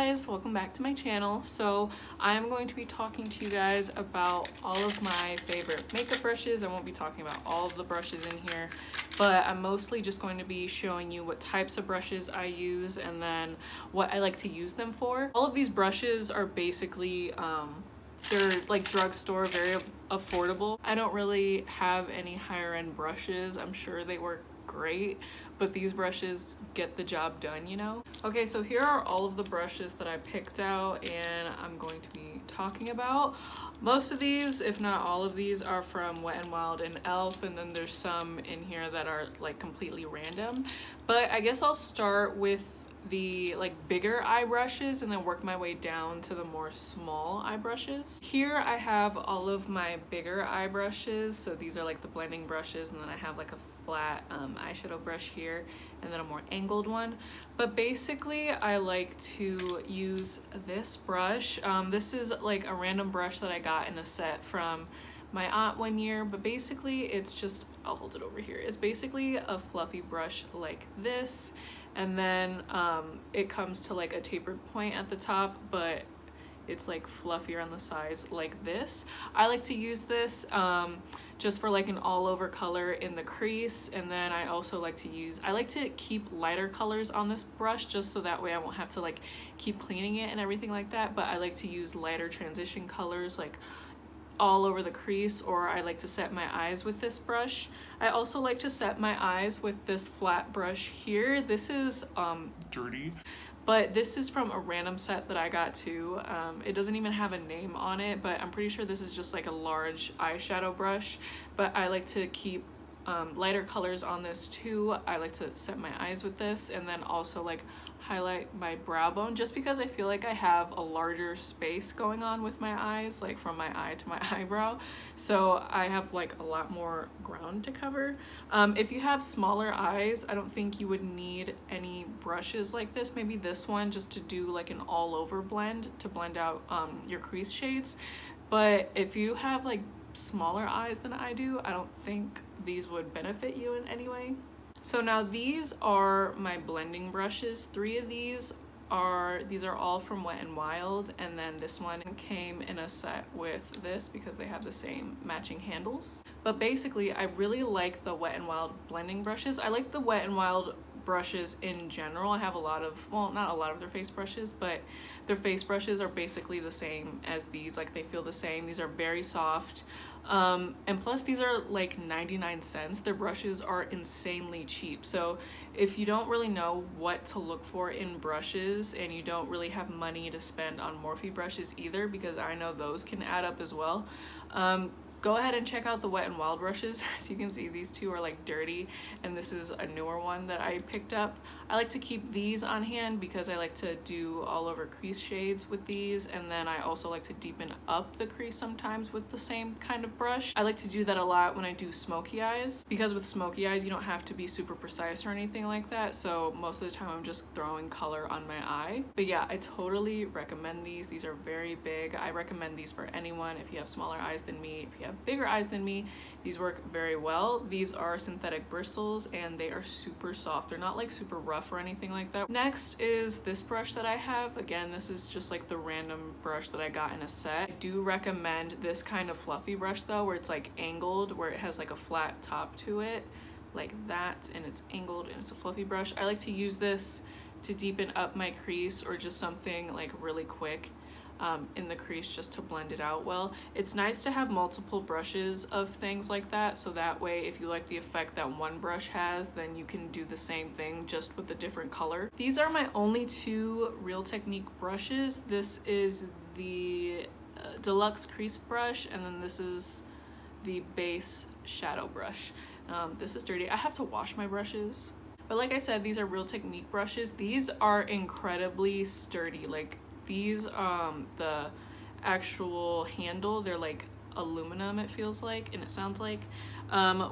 guys, welcome back to my channel. So I'm going to be talking to you guys about all of my favorite makeup brushes. I won't be talking about all of the brushes in here, but I'm mostly just going to be showing you what types of brushes I use and then what I like to use them for. All of these brushes are basically they're like drugstore, very affordable. I don't really have any higher end brushes. I'm sure they work great, but these brushes get the job done, you know? Okay, so here are all of the brushes that I picked out and I'm going to be talking about. Most of these, if not all of these, are from Wet n Wild and e.l.f. and then there's some in here that are like completely random. But I guess I'll start with the like bigger eye brushes and then work my way down to the more small eye brushes. Here I have all of my bigger eye brushes. So these are like the blending brushes, and then I have like a flat eyeshadow brush here and then a more angled one. But basically I like to use this brush. This is like a random brush that I got in a set from my aunt one year, but basically it's just, I'll hold it over here. It's basically a fluffy brush like this, and then it comes to like a tapered point at the top, but it's like fluffier on the sides like this. I like to use this just for like an all over color in the crease, and then I also like to keep lighter colors on this brush just so that way I won't have to like keep cleaning it and everything like that, but I like to use lighter transition colors like all over the crease, or I like to set my eyes with this brush. I also like to set my eyes with this flat brush here. This is dirty, but this is from a random set that I got too. It doesn't even have a name on it, but I'm pretty sure this is just like a large eyeshadow brush, but I like to keep lighter colors on this too. I like to set my eyes with this and then also like highlight my brow bone, just because I feel like I have a larger space going on with my eyes, like from my eye to my eyebrow, so I have like a lot more ground to cover. If you have smaller eyes, I don't think you would need any brushes like this. Maybe this one just to do like an all over blend to blend out your crease shades, but if you have like smaller eyes than I do, I don't think these would benefit you in any way. So now these are my blending brushes. Three of these are all from Wet n Wild, and then this one came in a set with this because they have the same matching handles. But basically I really like the Wet n Wild blending brushes. I like the Wet n Wild brushes in general. I have a lot of, well, not a lot of their face brushes, but their face brushes are basically the same as these. Like they feel the same. These are very soft. And plus these are like 99 cents. Their brushes are insanely cheap. So if you don't really know what to look for in brushes and you don't really have money to spend on Morphe brushes either, because I know those can add up as well, go ahead and check out the Wet n Wild brushes. As you can see, these two are like dirty, and this is a newer one that I picked up. I like to keep these on hand because I like to do all over crease shades with these, and then I also like to deepen up the crease sometimes with the same kind of brush. I like to do that a lot when I do smoky eyes, because with smoky eyes you don't have to be super precise or anything like that, so most of the time I'm just throwing color on my eye. But yeah, I totally recommend these. These are very big. I recommend these for anyone. If you have smaller eyes than me, if you have bigger eyes than me, these work very well. These are synthetic bristles and they are super soft. They're not like super rough or anything like that. Next is this brush that I have. Again, this is just like the random brush that I got in a set. I do recommend this kind of fluffy brush though, where it's like angled, where it has like a flat top to it like that, and it's angled and it's a fluffy brush. I like to use this to deepen up my crease or just something like really quick in the crease, just to blend it out well. It's nice to have multiple brushes of things like that, so that way if you like the effect that one brush has, then you can do the same thing just with a different color. These are my only two Real Technique brushes. This is the deluxe crease brush, and then this is the base shadow brush. This is dirty. I have to wash my brushes, but like I said, these are Real Technique brushes. These are incredibly sturdy. Like these, the actual handle, they're like aluminum, it feels like, and it sounds like,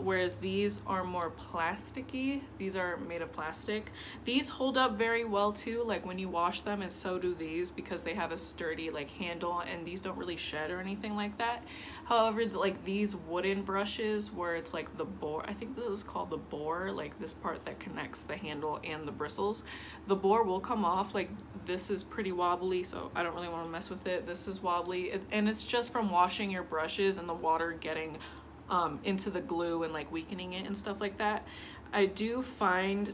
whereas these are more plasticky. These are made of plastic. These hold up very well too, like when you wash them, and so do these, because they have a sturdy like handle, and these don't really shed or anything like that. However, like these wooden brushes where it's like the bore, I think this is called the bore, like this part that connects the handle and the bristles, the bore will come off. Like this is pretty wobbly, so I don't really want to mess with it. This is wobbly, and it's just from washing your brushes and the water getting into the glue and like weakening it and stuff like that. I do find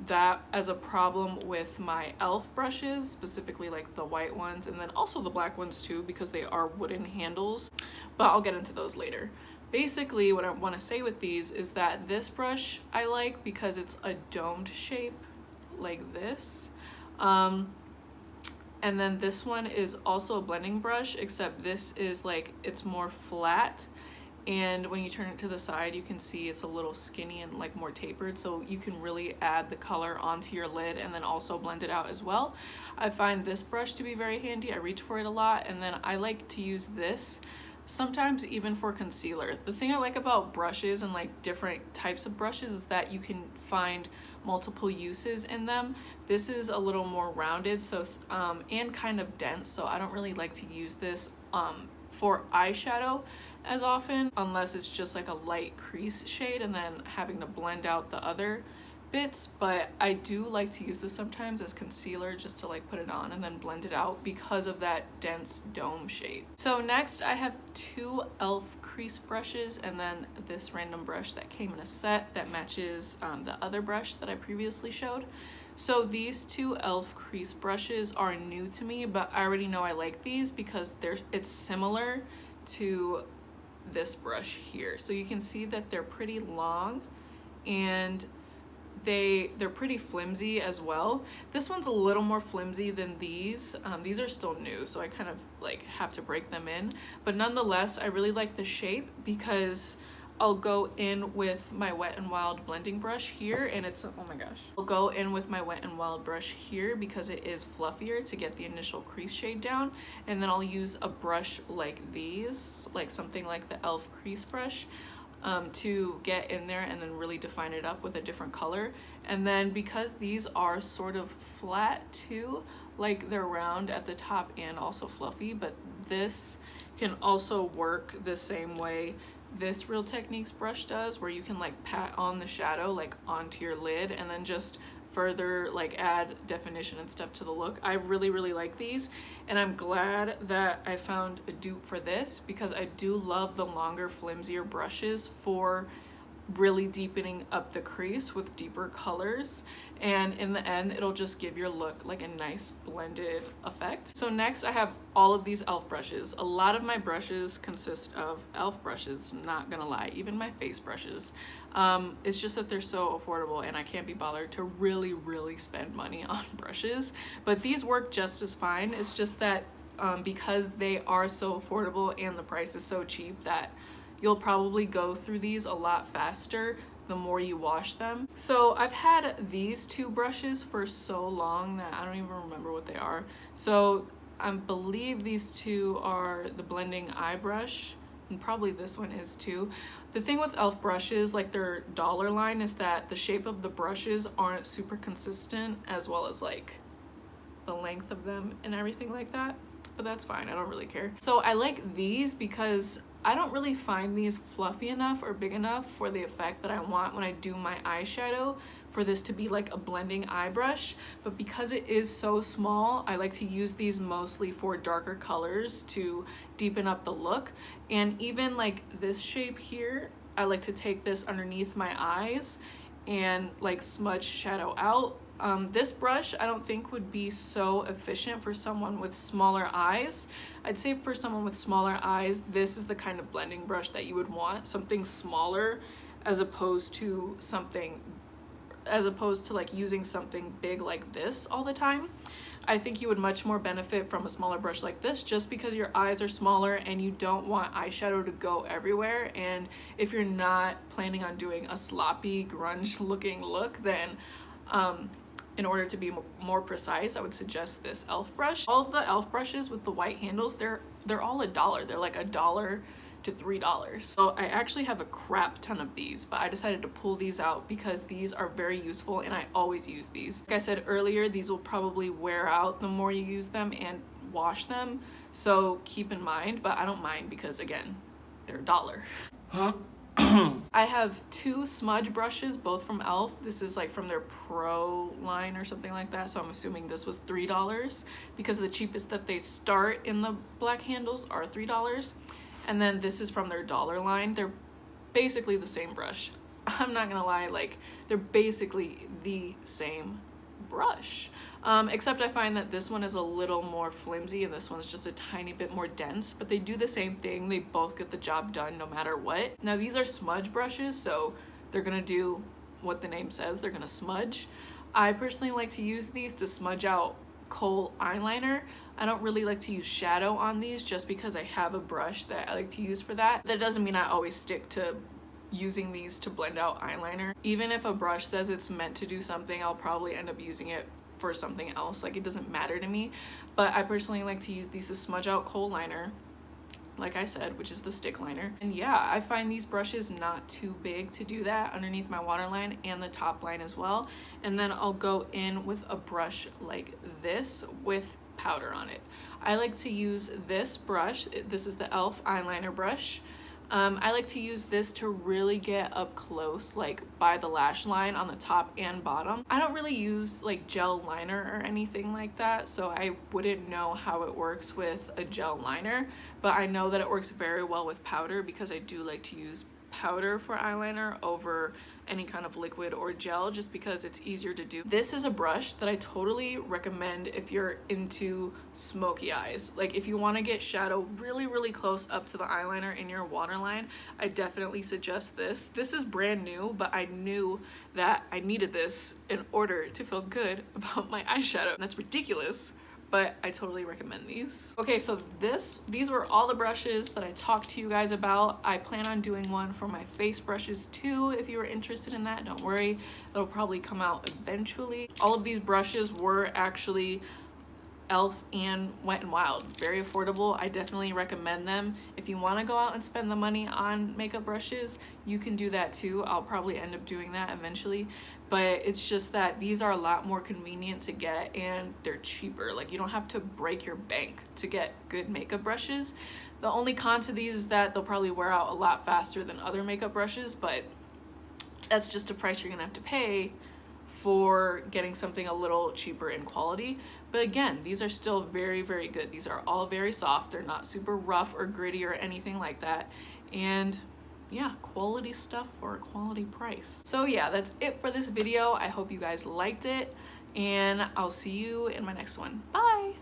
that as a problem with my e.l.f. brushes, specifically like the white ones, and then also the black ones too, because they are wooden handles, but I'll get into those later. Basically, what I want to say with these is that this brush I like because it's a domed shape like this. And then this one is also a blending brush, except this is like, it's more flat. And when you turn it to the side, you can see it's a little skinny and like more tapered, so you can really add the color onto your lid and then also blend it out as well. I find this brush to be very handy. I reach for it a lot, and then I like to use this sometimes even for concealer. The thing I like about brushes and like different types of brushes is that you can find multiple uses in them. This is a little more rounded, so and kind of dense, so I don't really like to use this for eyeshadow as often, unless it's just like a light crease shade and then having to blend out the other bits. But I do like to use this sometimes as concealer, just to like put it on and then blend it out because of that dense dome shape. So next I have two e.l.f. crease brushes, and then this random brush that came in a set that matches the other brush that I previously showed. So these two e.l.f. crease brushes are new to me, but I already know I like these because it's similar to this brush here. So you can see that they're pretty long and they're pretty flimsy as well. This one's a little more flimsy than these. These are still new, so I kind of like have to break them in, but nonetheless I really like the shape because I'll go in with my Wet n Wild blending brush here, and it's, oh my gosh, I'll go in with my Wet n Wild brush here because it is fluffier to get the initial crease shade down, and then I'll use a brush like these, like something like the e.l.f. crease brush, to get in there and then really define it up with a different color. And then because these are sort of flat too, like they're round at the top and also fluffy, but this can also work the same way this Real Techniques brush does, where you can like pat on the shadow like onto your lid and then just further like add definition and stuff to the look. I really like these, and I'm glad that I found a dupe for this because I do love the longer, flimsier brushes for really deepening up the crease with deeper colors, and in the end it'll just give your look like a nice blended effect. So next I have all of these e.l.f. brushes. A lot of my brushes consist of e.l.f. brushes, not gonna lie, even my face brushes. It's just that they're so affordable and I can't be bothered to really spend money on brushes, but these work just as fine. It's just that because they are so affordable and the price is so cheap, that you'll probably go through these a lot faster the more you wash them. So I've had these two brushes for so long that I don't even remember what they are. So I believe these two are the blending eye brush, and probably this one is too. The thing with e.l.f. brushes, like their dollar line, is that the shape of the brushes aren't super consistent, as well as like the length of them and everything like that, but that's fine, I don't really care. So I like these because I don't really find these fluffy enough or big enough for the effect that I want when I do my eyeshadow, for this to be like a blending eye brush. But because it is so small, I like to use these mostly for darker colors to deepen up the look. And even like this shape here, I like to take this underneath my eyes and like smudge shadow out. This brush I don't think would be so efficient for someone with smaller eyes. I'd say for someone with smaller eyes, this is the kind of blending brush that you would want, something smaller, as opposed to like using something big like this all the time. I think you would much more benefit from a smaller brush like this, just because your eyes are smaller and you don't want eyeshadow to go everywhere. And if you're not planning on doing a sloppy grunge looking look, then in order to be more precise, I would suggest this e.l.f. brush. All of the e.l.f. brushes with the white handles, they're all $1. They're like $1 to $3. So I actually have a crap ton of these, but I decided to pull these out because these are very useful and I always use these. Like I said earlier, these will probably wear out the more you use them and wash them, so keep in mind, but I don't mind because again, they're $1. I have two smudge brushes, both from e.l.f. This is like from their Pro line or something like that, so I'm assuming this was $3 because the cheapest that they start in the black handles are $3. And then this is from their dollar line. They're basically the same brush. I'm not gonna lie, like, they're basically the same brush. Except I find that this one is a little more flimsy and this one's just a tiny bit more dense, but they do the same thing. They both get the job done no matter what. Now these are smudge brushes, so they're gonna do what the name says, they're gonna smudge. I personally like to use these to smudge out kohl eyeliner. I don't really like to use shadow on these just because I have a brush that I like to use for that. That doesn't mean I always stick to using these to blend out eyeliner. Even if a brush says it's meant to do something, I'll probably end up using it for something else. Like, it doesn't matter to me, but I personally like to use these to smudge out kohl liner, like I said, which is the stick liner. And yeah, I find these brushes not too big to do that underneath my waterline and the top line as well. And then I'll go in with a brush like this with powder on it. I like to use this brush. This is the e.l.f. eyeliner brush. I like to use this to really get up close, like by the lash line on the top and bottom. I don't really use like gel liner or anything like that, so I wouldn't know how it works with a gel liner, but I know that it works very well with powder because I do like to use powder for eyeliner over any kind of liquid or gel just because it's easier to do. This is a brush that I totally recommend if you're into smoky eyes. Like, if you want to get shadow really close up to the eyeliner in your waterline, I definitely suggest this. This is brand new, but I knew that I needed this in order to feel good about my eyeshadow. And that's ridiculous, but I totally recommend these. Okay, so these were all the brushes that I talked to you guys about. I plan on doing one for my face brushes too. If you were interested in that, don't worry, it'll probably come out eventually. All of these brushes were actually e.l.f. and Wet n Wild. Very affordable. I definitely recommend them. If you want to go out and spend the money on makeup brushes, you can do that too. I'll probably end up doing that eventually, but it's just that these are a lot more convenient to get and they're cheaper. Like, you don't have to break your bank to get good makeup brushes. The only con to these is that they'll probably wear out a lot faster than other makeup brushes, but that's just a price you're gonna have to pay for getting something a little cheaper in quality. But again, these are still very good. These are all very soft. They're not super rough or gritty or anything like that. And yeah, quality stuff for a quality price. So yeah, that's it for this video. I hope you guys liked it, and I'll see you in my next one. Bye.